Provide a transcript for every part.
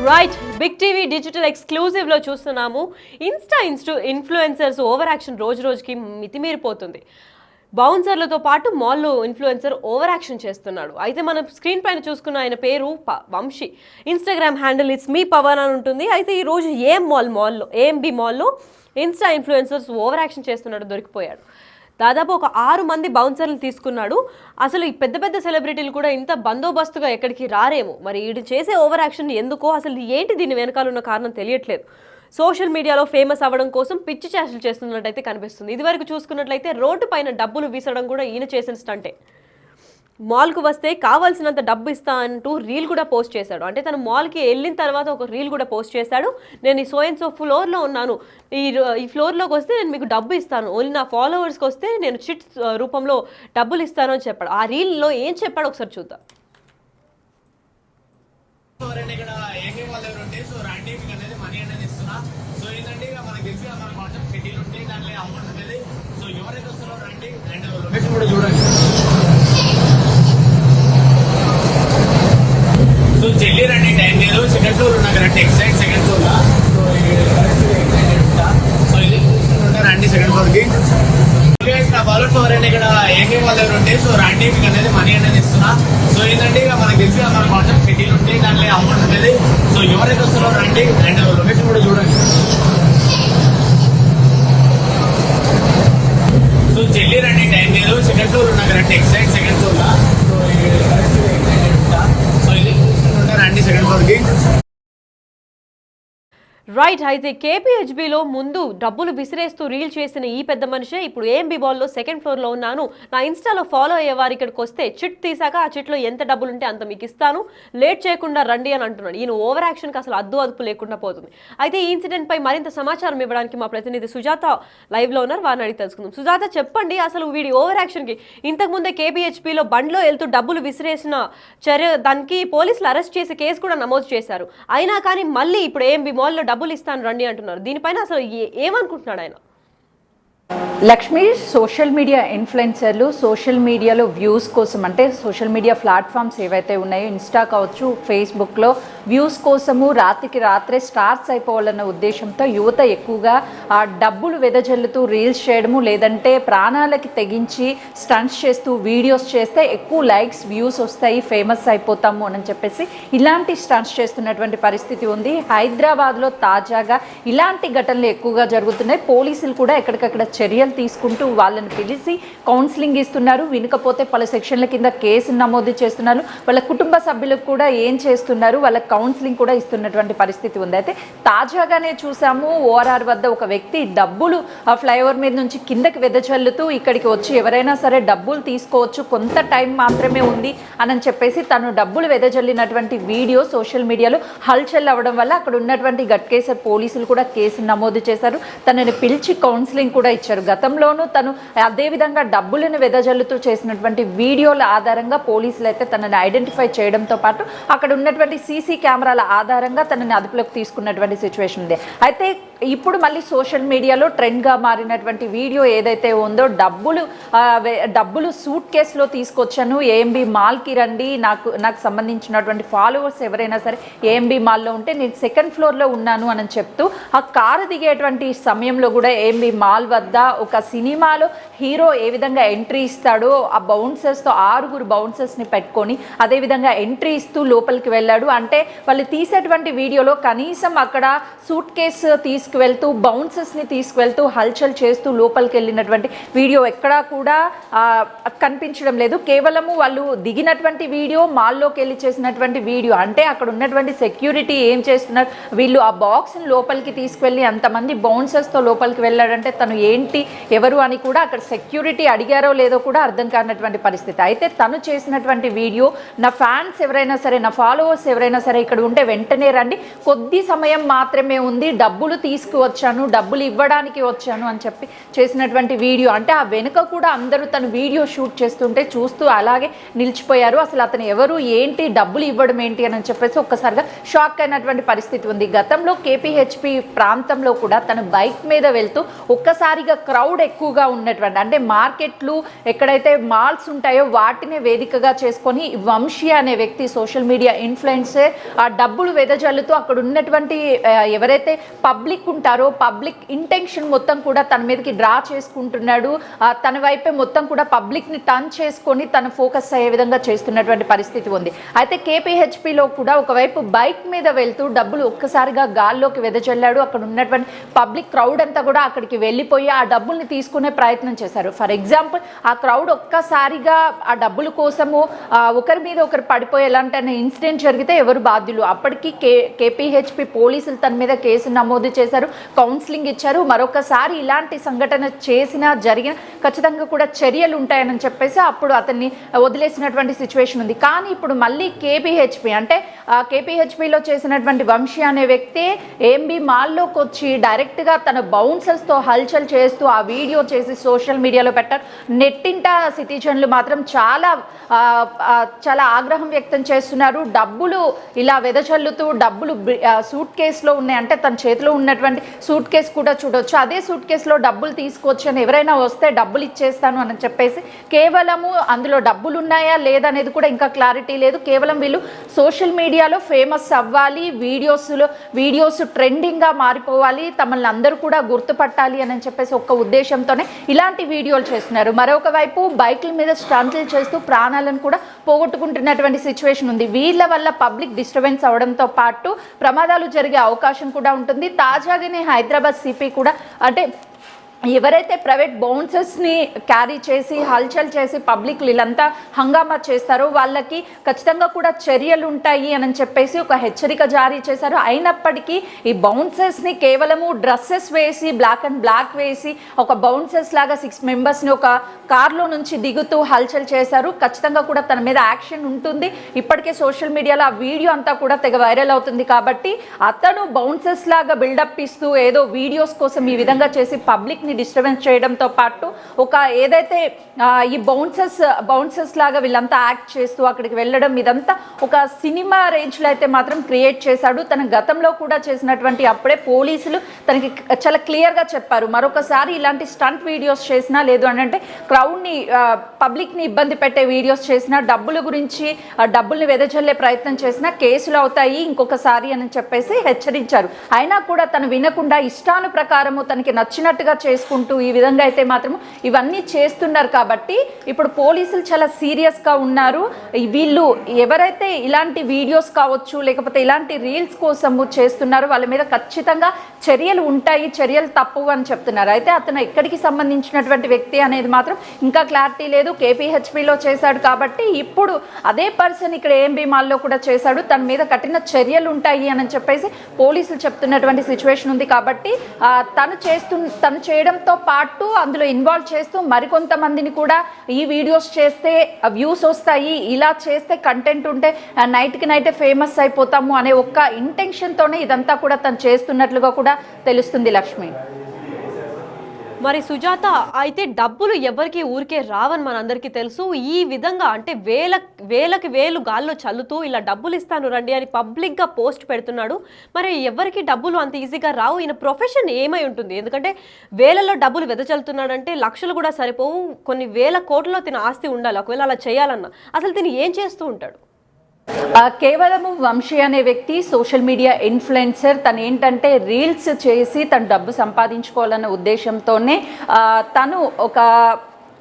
Right Big TV digital exclusive లో చూస్తున్నాము. Influencers over action రోజు రోజుకి మితిమీరిపోతుంది. బౌన్సర్లతో పాటు మాల్లో ఇన్ఫ్లుయెన్సర్ ఓవర్ యాక్షన్ చేస్తున్నాడు. అయితే మనం స్క్రీన్ పైన చూసుకున్న ఆయన పేరు Vamshi. Instagram handle it's me Pavan అని ఉంటుంది. అయితే ఈ రోజు ఏఎంబి మాల్లో ఇన్స్టా ఇన్ఫ్లుయెన్సర్స్ ఓవర్ యాక్షన్ చేస్తున్నాడు, దొరికిపోయాడు. దాదాపు ఒక 6 మంది బౌన్సర్లు తీసుకున్నాడు. అసలు ఈ పెద్ద పెద్ద సెలబ్రిటీలు కూడా ఇంత బందోబస్తుగా ఎక్కడికి రారేమో. మరి వీడు చేసే ఓవర్ యాక్షన్ ఎందుకో, అసలు ఏంటి దీని వెనకాల ఉన్న కారణం తెలియట్లేదు. సోషల్ మీడియాలో ఫేమస్ అవ్వడం కోసం పిచ్చి చేష్టలు చేస్తున్నట్టయితే కనిపిస్తుంది. ఇదివరకు చూసుకున్నట్లయితే రోడ్డు పైన డబ్బులు వీసడం కూడా ఈయన చేసిన స్టంటే. మాల్కు వస్తే కావాల్సినంత డబ్బు ఇస్తా అంటూ రీల్ కూడా పోస్ట్ చేశాడు. అంటే తను మాల్కి వెళ్ళిన తర్వాత ఒక రీల్ కూడా పోస్ట్ చేశాడు. నేను ఈ సో ఫ్లోర్లో ఉన్నాను, ఈ ఫ్లోర్లోకి వస్తే నేను మీకు డబ్బు ఇస్తాను, ఓన్లీ నా ఫాలోవర్స్కి వస్తే నేను చిట్ రూపంలో డబ్బులు ఇస్తాను అని చెప్పాడు. ఆ రీల్లో ఏం చెప్పాడు ఒకసారి చూద్దాం. సో చెల్లి రండి, టైం లేదు, సెకండ్ ఫ్లోర్ ఉన్నా కరెక్ట్ ఎగ్జాక్ట్ సెకండ్ ఫ్లోర్ లా. సో ఇది రండి సెకండ్ ఫ్లోర్ కి. నా ఫాలోవర్స్ ఎవరైనా ఇక్కడ ఏకే వాళ్ళ దగ్గర ఉంటే సో రండి మీకు అనేది మనీ అనేది ఇస్తున్నా. సో ఏంటంటే ఇక మనకు తెలిసి మన కాన్సెప్ట్ సిటీలు ఉంటాయి, దాంట్లో అమౌంట్ అనేది. సో ఎవరైతే వస్తారో రండి, అండ్ లొకేషన్ కూడా చూడండి. సో చెల్లి రండి, టైం లేదు, సెకండ్ ఫ్లోర్ ఉన్నా కరెక్ట్ ఎగ్జాక్ట్ సెకండ్ ఫ్లోర్ లా. సో ఇది రండి సెకండ్ ఫ్లోర్ కి. రైట్. అయితే కేపీహెచ్బిలో ముందు డబ్బులు విసిరేస్తూ రీల్ చేసిన ఈ పెద్ద మనిషే ఇప్పుడు ఏఎంబి బాల్లో సెకండ్ ఫ్లోర్లో ఉన్నాను, నా ఇన్స్టాలో ఫాలో అయ్యేవారు ఇక్కడికి వస్తే చిట్ తీసాక ఆ చిట్లో ఎంత డబ్బులు ఉంటే అంత మీకు ఇస్తాను, లేట్ చేయకుండా రండి అని అంటున్నాడు. ఈయన ఓవర్ యాక్షన్కి అసలు అదుపు లేకుండా పోతుంది. అయితే ఈ ఇన్సిడెంట్ పై మరింత సమాచారం ఇవ్వడానికి మా ప్రతినిధి సుజాత లైవ్లో ఉన్నారు, వారిని అడిగి తెలుసుకుందాం. సుజాత, చెప్పండి, అసలు వీడి ఓవర్ యాక్షన్కి ఇంతకుముందే కేపీహెచ్బిలో బండ్లో వెళ్తూ డబ్బులు విసిరేసిన దానికి పోలీసులు అరెస్ట్ చేసి కేసు కూడా నమోదు చేశారు. అయినా కానీ మళ్ళీ ఇప్పుడు ఏఎంబి మాల్లో డబ్బులు ఇస్తాను రండి అంటున్నారు. దీనిపైన అసలు ఏమనుకుంటున్నాడు ఆయన? లక్ష్మి, సోషల్ మీడియా ఇన్ఫ్లుయెన్సర్లు సోషల్ మీడియాలో వ్యూస్ కోసం, అంటే సోషల్ మీడియా ప్లాట్ఫామ్స్ ఏవైతే ఉన్నాయో, ఇన్స్టా కావచ్చు, ఫేస్బుక్లో వ్యూస్ కోసము రాత్రికి రాత్రే స్టార్స్ అయిపోవాలన్న ఉద్దేశంతో యువత ఎక్కువగా ఆ డబ్బులు వెదజల్లుతూ రీల్స్ చేయడము, లేదంటే ప్రాణాలకి తెగించి స్టంట్స్ చేస్తూ వీడియోస్ చేస్తే ఎక్కువ లైక్స్ వ్యూస్ వస్తాయి, ఫేమస్ అయిపోతాము అని చెప్పేసి ఇలాంటి స్టంట్స్ చేస్తున్నటువంటి పరిస్థితి ఉంది. హైదరాబాద్లో తాజాగా ఇలాంటి ఘటనలు ఎక్కువగా జరుగుతున్నాయి. పోలీసులు కూడా ఎక్కడికక్కడ చర్యలు తీసుకుంటూ వాళ్ళని పిలిచి కౌన్సిలింగ్ ఇస్తున్నారు. వినకపోతే పలు సెక్షన్ల కింద కేసు నమోదు చేస్తున్నారు. వాళ్ళ కుటుంబ సభ్యులకు కూడా ఏం చేస్తున్నారు, వాళ్ళ కౌన్సిలింగ్ కూడా ఇస్తున్నటువంటి పరిస్థితి ఉంది. అయితే తాజాగానే చూసాము, ఓఆర్ఆర్ వద్ద ఒక వ్యక్తి డబ్బులు ఆ ఫ్లైఓవర్ మీద నుంచి కిందకి వెదజల్లుతూ ఇక్కడికి వచ్చి ఎవరైనా సరే డబ్బులు తీసుకోవచ్చు, కొంత టైం మాత్రమే ఉంది అని చెప్పేసి తను డబ్బులు వెదజల్లినటువంటి వీడియో సోషల్ మీడియాలో హల్చల్ అవ్వడం వల్ల అక్కడ ఉన్నటువంటి గట్కేసర్ పోలీసులు కూడా కేసు నమోదు చేశారు. తనని పిలిచి కౌన్సిలింగ్ కూడా ఇచ్చారు. గతంలోనూ తను అదేవిధంగా డబ్బులను వెదజల్లుతూ చేసినటువంటి వీడియోల ఆధారంగా పోలీసులు అయితే తనని ఐడెంటిఫై చేయడంతో పాటు అక్కడ ఉన్నటువంటి సీసీ కెమెరాల ఆధారంగా తనని అదుపులోకి తీసుకున్నటువంటి సిచ్యువేషన్ ఉంది. అయితే ఇప్పుడు మళ్ళీ సోషల్ మీడియాలో ట్రెండ్గా మారినటువంటి వీడియో ఏదైతే ఉందో, డబ్బులు సూట్ కేసులో తీసుకొచ్చాను, ఏఎంబి మాల్కి రండి, నాకు సంబంధించినటువంటి ఫాలోవర్స్ ఎవరైనా సరే ఏఎంబి మాల్లో ఉంటే నేను సెకండ్ ఫ్లోర్లో ఉన్నాను అని చెప్తూ ఆ కారు దిగేటువంటి సమయంలో కూడా ఏఎంబి మాల్ వద్ద ఒక సినిమాలో హీరో ఏ విధంగా ఎంట్రీ ఇస్తాడో ఆ బౌన్సర్స్తో 6 బౌన్సర్స్ని పెట్టుకొని అదేవిధంగా ఎంట్రీ ఇస్తూ లోపలికి వెళ్ళాడు. అంటే వాళ్ళు తీసేటువంటి వీడియోలో కనీసం అక్కడ సూట్ కేసు తీసుకువెళ్తూ బౌన్సర్స్ని తీసుకువెళ్తూ హల్చల్ చేస్తూ లోపలికి వెళ్ళినటువంటి వీడియో ఎక్కడా కూడా కనిపించడం లేదు. కేవలము వాళ్ళు దిగినటువంటి వీడియో, మాల్లోకి వెళ్ళి చేసినటువంటి వీడియో. అంటే అక్కడ ఉన్నటువంటి సెక్యూరిటీ ఏం చేస్తున్నారు, వీళ్ళు ఆ బాక్స్ని లోపలికి తీసుకువెళ్ళి అంతమంది బౌన్సర్స్తో లోపలికి వెళ్ళాడంటే తను ఏంటి ఎవరు అని కూడా అక్కడ సెక్యూరిటీ అడిగారో లేదో కూడా అర్థం కానటువంటి పరిస్థితి. అయితే తను చేసినటువంటి వీడియో, నా ఫ్యాన్స్ ఎవరైనా సరే, నా ఫాలోవర్స్ ఎవరైనా సరే ఇక్కడ ఉంటే వెంటనే రండి, కొద్ది సమయం మాత్రమే ఉంది, డబ్బులు తీసుకువచ్చాను, డబ్బులు ఇవ్వడానికి వచ్చాను అని చెప్పి చేసినటువంటి వీడియో. అంటే ఆ వెనుక కూడా అందరూ తను వీడియో షూట్ చేస్తుంటే చూస్తూ అలాగే నిలిచిపోయారు. అసలు అతను ఎవరు, ఏంటి, డబ్బులు ఇవ్వడం ఏంటి అని చెప్పేసి ఒక్కసారిగా షాక్ అయినటువంటి పరిస్థితి ఉంది. గతంలో కేపీహెచ్పి ప్రాంతంలో కూడా తను బైక్ మీద వెళ్తూ ఒక్కసారిగా క్రౌడ్ ఎక్కువగా ఉన్నటువంటి, అంటే మార్కెట్లు ఎక్కడైతే మాల్స్ ఉంటాయో వాటిని వేదికగా చేసుకొని వంశీ అనే వ్యక్తి సోషల్ మీడియా ఇన్ఫ్లుయెన్సర్ ఆ డబ్బులు వెదజల్లుతూ అక్కడ ఉన్నటువంటి ఎవరైతే పబ్లిక్ ఉంటారో పబ్లిక్ ఇంటెన్షన్ మొత్తం కూడా తన మీదకి డ్రా చేసుకుంటున్నాడు. తన వైపే మొత్తం కూడా పబ్లిక్ని టర్న్ చేసుకొని తన ఫోకస్ అయ్యే విధంగా చేస్తున్నటువంటి పరిస్థితి ఉంది. అయితే కేపీహెచ్పిలో కూడా ఒకవైపు బైక్ మీద వెళ్తూ డబ్బులు ఒక్కసారిగా గాల్లోకి వెదజల్లాడు. అక్కడ ఉన్నటువంటి పబ్లిక్ క్రౌడ్ అంతా కూడా అక్కడికి వెళ్ళిపోయి ఆ డబ్బుల్ని తీసుకునే ప్రయత్నం చేశారు. ఫర్ ఎగ్జాంపుల్ ఆ క్రౌడ్ ఒక్కసారిగా ఆ డబ్బుల కోసము ఒకరి మీద ఒకరు పడిపోయి ఎలాంటి ఇన్సిడెంట్ జరిగితే ఎవరు బాధ్యులు? అప్పటికి కేపీహెచ్పి పోలీసులు తన మీద కేసు నమోదు చేశారు, కౌన్సిలింగ్ ఇచ్చారు. మరొకసారి ఇలాంటి సంఘటన చేసినా జరిగిన ఖచ్చితంగా కూడా చర్యలు ఉంటాయని చెప్పేసి అప్పుడు అతన్ని వదిలేసినటువంటి సిచ్యువేషన్ ఉంది. కానీ ఇప్పుడు మళ్ళీ కేపీహెచ్పి అంటే కేపీహెచ్పిలో చేసినటువంటి వంశీ అనే వ్యక్తి ఏఎంబీ మాల్లోకి వచ్చి డైరెక్ట్గా తన బౌన్సర్స్తో హల్చల్ చేస్తూ ఆ వీడియో చేసి సోషల్ మీడియాలో పెట్టారు. నెట్టింట సిటిజన్లు మాత్రం చాలా ఆగ్రహం వ్యక్తం చేస్తున్నారు. డబ్బులు ఇలా వెదజల్లుతూ డబ్బులు సూట్ కేసులో ఉన్నాయి, అంటే తన చేతిలో ఉన్నటువంటి సూట్ కేసు కూడా చూడొచ్చు. అదే సూట్ కేసులో డబ్బులు తీసుకొచ్చి అని ఎవరైనా వస్తే డబ్బులు ఇచ్చేస్తాను అని చెప్పేసి కేవలము అందులో డబ్బులు ఉన్నాయా లేదనేది కూడా ఇంకా క్లారిటీ లేదు. కేవలం వీళ్ళు సోషల్ మీడియాలో ఫేమస్ అవ్వాలి, వీడియోస్ ట్రెండింగ్గా మారిపోవాలి, తమల్ని అందరూ కూడా గుర్తుపట్టాలి అని చెప్పేసి ఒక్క ఉద్దేశంతోనే ఇలాంటి వీడియోలు చేస్తున్నారు. మరొక వైపు బైకుల మీద స్టంట్లు చేస్తూ ప్రాణాలను కూడా పోగొట్టుకుంటున్నటువంటి సిచ్యువేషన్ ఉంది. వీళ్ళ వల్ల పబ్లిక్ డిస్టర్బెన్స్ అవడంతో పాటు ప్రమాదాలు జరిగే అవకాశం కూడా ఉంటుంది. తాజాగానే హైదరాబాద్ సిపి కూడా అంటే ఎవరైతే ప్రైవేట్ బౌన్సర్స్ని క్యారీ చేసి హల్చల్ చేసి పబ్లిక్ వీళ్ళంతా హంగామా చేస్తారో వాళ్ళకి ఖచ్చితంగా కూడా చర్యలు ఉంటాయి అని చెప్పేసి ఒక హెచ్చరిక జారీ చేశారు. అయినప్పటికీ ఈ బౌన్సర్స్ని కేవలము డ్రెస్సెస్ వేసి బ్లాక్ వేసి ఒక బౌన్సర్స్ లాగా 6 మెంబర్స్ని ఒక కార్లో నుంచి దిగుతూ హల్చల్ చేశారు. ఖచ్చితంగా కూడా తన మీద యాక్షన్ ఉంటుంది. ఇప్పటికే సోషల్ మీడియాలో ఆ వీడియో అంతా కూడా తెగ వైరల్ అవుతుంది. కాబట్టి అతను బౌన్సర్స్ లాగా బిల్డప్ ఇస్తూ ఏదో వీడియోస్ కోసం ఈ విధంగా చేసి పబ్లిక్ డిస్టర్బెన్స్ చేయడంతో పాటు ఒక ఏదైతే ఈ బౌన్సర్స్ లాగా వీళ్ళంతా యాక్ట్ చేస్తూ అక్కడికి వెళ్ళడం ఇదంతా ఒక సినిమా రేంజ్లో అయితే మాత్రం క్రియేట్ చేశాడు. తన గతంలో కూడా చేసినటువంటి అప్పుడే పోలీసులు తనకి చాలా క్లియర్గా చెప్పారు, మరొకసారి ఇలాంటి స్టంట్ వీడియోస్ చేసినా లేదు అని అంటే క్రౌడ్ని పబ్లిక్ని ఇబ్బంది పెట్టే వీడియోస్ చేసినా డబ్బుల గురించి డబ్బుల్ని వెదజల్లే ప్రయత్నం చేసినా కేసులు అవుతాయి ఇంకొకసారి అని చెప్పేసి హెచ్చరించారు. అయినా కూడా తను వినకుండా ఇష్టాను ప్రకారము తనకి నచ్చినట్టుగా చేసుకుంటూ ఈ విధంగా అయితే మాత్రం ఇవన్నీ చేస్తున్నారు. కాబట్టి ఇప్పుడు పోలీసులు చాలా సీరియస్గా ఉన్నారు. వీళ్ళు ఎవరైతే ఇలాంటి వీడియోస్ కావచ్చు లేకపోతే ఇలాంటి రీల్స్ కోసము చేస్తున్నారో వాళ్ళ మీద ఖచ్చితంగా చర్యలు ఉంటాయి, చర్యలు తప్పవు అని చెప్తున్నారు. అయితే అతను ఎక్కడికి సంబంధించినటువంటి వ్యక్తి అనేది మాత్రం ఇంకా క్లారిటీ లేదు. కేపీహెచ్పిలో చేశాడు కాబట్టి ఇప్పుడు అదే పర్సన్ ఇక్కడ ఏఎంబీ మాల్లో కూడా చేశాడు, తన మీద కఠిన చర్యలు ఉంటాయి అని చెప్పేసి పోలీసులు చెప్తున్నటువంటి సిచ్యువేషన్ ఉంది. కాబట్టి తను చేయడంతో పాటు అందులో ఇన్వాల్వ్ చేస్తూ మరికొంతమందిని కూడా ఈ వీడియోస్ చేస్తే వ్యూస్ వస్తాయి, ఇలా చేస్తే కంటెంట్ ఉంటే నైట్కి నైటే ఫేమస్ అయిపోతాము అనే ఒక్క ఇంటెన్షన్తోనే ఇదంతా కూడా తను చేస్తున్నట్లుగా కూడా తెలుస్తుంది. లక్ష్మి, మరి సుజాత, అయితే డబ్బులు ఎవరికి ఊరికే రావని మనందరికీ తెలుసు. ఈ విధంగా అంటే వేలకి వేలు గాల్లో చల్లుతూ ఇలా డబ్బులు ఇస్తాను రండి అని పబ్లిక్గా పోస్ట్ పెడుతున్నాడు. మరి ఎవరికి డబ్బులు అంత ఈజీగా రావు? ఈయన ప్రొఫెషన్ ఏమై ఉంటుంది? ఎందుకంటే వేలలో డబ్బులు వెదజల్లుతున్నాడంటే లక్షలు కూడా సరిపోవు, కొన్ని వేల కోట్లలో తిన ఆస్తి ఉండాలి ఒకవేళ అలా చేయాలన్నా. అసలు తిని ఏం చేస్తూ ఉంటాడు? కేవలము వంశీ అనే వ్యక్తి సోషల్ మీడియా ఇన్ఫ్లుయెన్సర్. తను ఏంటంటే రీల్స్ చేసి తను డబ్బు సంపాదించుకోవాలన్న ఉద్దేశంతోనే తను ఒక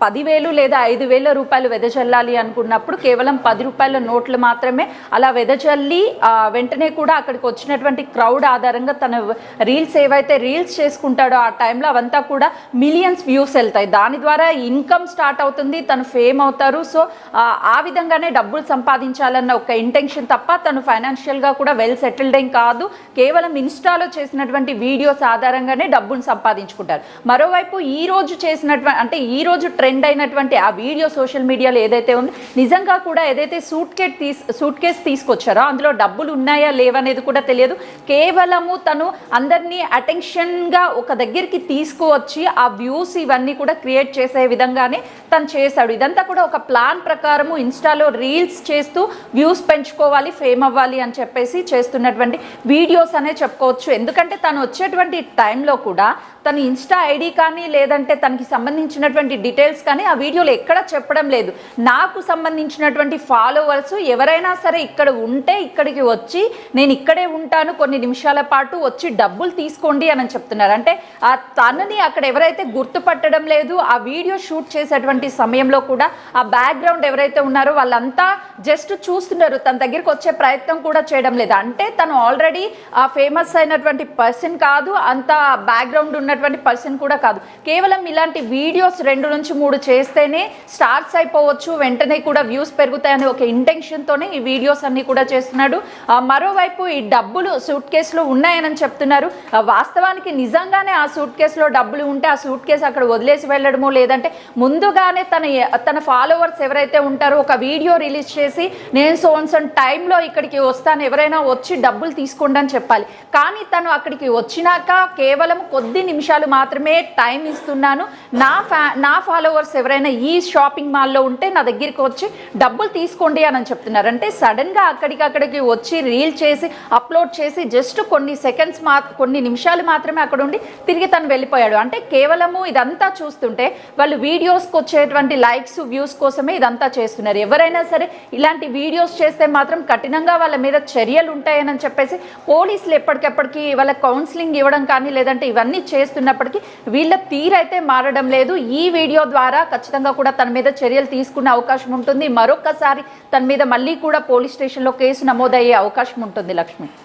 10,000 లేదా 5,000 రూపాయలు వెదజల్లాలి అనుకున్నప్పుడు కేవలం 10 రూపాయల నోట్లు మాత్రమే అలా వెదజల్లి వెంటనే కూడా అక్కడికి వచ్చినటువంటి క్రౌడ్ ఆధారంగా తన రీల్స్ ఏవైతే రీల్స్ చేసుకుంటాడో ఆ టైంలో అవంతా కూడా మిలియన్స్ వ్యూస్ వెళ్తాయి. దాని ద్వారా ఇన్కమ్ స్టార్ట్ అవుతుంది, తను ఫేమ్ అవుతారు. సో ఆ విధంగానే డబ్బులు సంపాదించాలన్న ఒక ఇంటెన్షన్ తప్ప తను ఫైనాన్షియల్గా కూడా వెల్ సెటిల్డ్ ఏం కాదు. కేవలం ఇన్స్టాలో చేసినటువంటి వీడియోస్ ఆధారంగానే డబ్బులు సంపాదించుకుంటారు. మరోవైపు ఈ రోజు చేసినటువంటి అంటే ఈ రోజు ట్రెండ్ అయినటువంటి ఆ వీడియో సోషల్ మీడియాలో ఏదైతే ఉందో నిజంగా కూడా ఏదైతే సూట్ కేస్ తీసుకొచ్చారో అందులో డబ్బులు ఉన్నాయా లేవనేది కూడా తెలియదు. కేవలము తను అందరినీ అటెన్షన్గా ఒక దగ్గరికి తీసుకువచ్చి ఆ వ్యూస్ ఇవన్నీ కూడా క్రియేట్ చేసే విధంగానే తను చేశాడు. ఇదంతా కూడా ఒక ప్లాన్ ప్రకారము ఇన్స్టాలో రీల్స్ చేస్తూ వ్యూస్ పెంచుకోవాలి, ఫేమ్ అవ్వాలి అని చెప్పేసి చేస్తున్నటువంటి వీడియోస్ అనే చెప్పుకోవచ్చు. ఎందుకంటే తను వచ్చేటువంటి టైంలో కూడా తన ఇన్స్టా ఐడి కానీ లేదంటే తనకి సంబంధించినటువంటి డీటెయిల్స్ డీటెయిల్స్ కానీ ఆ వీడియోలో ఎక్కడ చెప్పడం లేదు. నాకు సంబంధించినటువంటి ఫాలోవర్స్ ఎవరైనా సరే ఇక్కడ ఉంటే ఇక్కడికి వచ్చి నేను ఇక్కడే ఉంటాను కొన్ని నిమిషాల పాటు వచ్చి డబ్బులు తీసుకోండి అని చెప్తున్నారు. అంటే ఆ తనని అక్కడ ఎవరైతే గుర్తుపట్టడం లేదు, ఆ వీడియో షూట్ చేసేటువంటి సమయంలో కూడా ఆ బ్యాక్గ్రౌండ్ ఎవరైతే ఉన్నారో వాళ్ళంతా జస్ట్ చూస్తున్నారు, తన దగ్గరికి వచ్చే ప్రయత్నం కూడా చేయడం లేదు. అంటే తను ఆల్రెడీ ఆ ఫేమస్ అయినటువంటి పర్సన్ కాదు, అంత బ్యాక్గ్రౌండ్ ఉన్నటువంటి పర్సన్ కూడా కాదు. కేవలం ఇలాంటి వీడియోస్ 2 నుంచి 3 చేస్తేనే స్టార్స్ అయిపోవచ్చు, వెంటనే కూడా వ్యూస్ పెరుగుతాయని ఒక ఇంటెన్షన్తోనే ఈ వీడియోస్ అన్ని కూడా చేస్తున్నాడు. మరోవైపు ఈ డబ్బులు సూట్ కేసులో ఉన్నాయని చెప్తున్నారు. వాస్తవానికి నిజంగానే ఆ సూట్ కేసులో డబ్బులు ఉంటే ఆ సూట్ కేసు అక్కడ వదిలేసి వెళ్ళడమో, లేదంటే ముందుగానే తన ఫాలోవర్స్ ఎవరైతే ఉంటారో ఒక వీడియో రిలీజ్ చేసి నేను సోన్సన్ టైంలో ఇక్కడికి వస్తాను, ఎవరైనా వచ్చి డబ్బులు తీసుకోండి అని చెప్పాలి. కానీ తను అక్కడికి వచ్చినాక కేవలం కొద్ది నిమిషాలు మాత్రమే టైం ఇస్తున్నాను, నా ఫాలోవర్స్ ఎవరైనా ఈ షాపింగ్ మాల్లో ఉంటే నా దగ్గరికి వచ్చి డబ్బులు తీసుకోండి అని చెప్తున్నారు. అంటే సడన్గా అక్కడికి వచ్చి రీల్ చేసి అప్లోడ్ చేసి జస్ట్ కొన్ని నిమిషాలు మాత్రమే అక్కడ ఉండి తిరిగి తను వెళ్ళిపోయాడు. అంటే కేవలము ఇదంతా చూస్తుంటే వాళ్ళు వీడియోస్కి వచ్చేటువంటి లైక్స్ వ్యూస్ కోసమే ఇదంతా చేస్తున్నారు. ఎవరైనా సరే ఇలాంటి వీడియోస్ చేస్తే మాత్రం కఠినంగా వాళ్ళ మీద చర్యలు ఉంటాయని చెప్పేసి పోలీసులు ఎప్పటికెప్పటికి వాళ్ళ కౌన్సిలింగ్ ఇవ్వడం కానీ లేదంటే ఇవన్నీ చేస్తున్నప్పటికీ వీళ్ళ తీరైతే మారడం లేదు. ఈ వీడియో ద్వారా ఖచ్చితంగా కూడా తన మీద చర్యలు తీసుకునే అవకాశం ఉంటుంది. మరొకసారి తన మీద మళ్ళీ కూడా పోలీస్ స్టేషన్లో కేసు నమోదయ్యే అవకాశం ఉంటుంది. లక్ష్మి.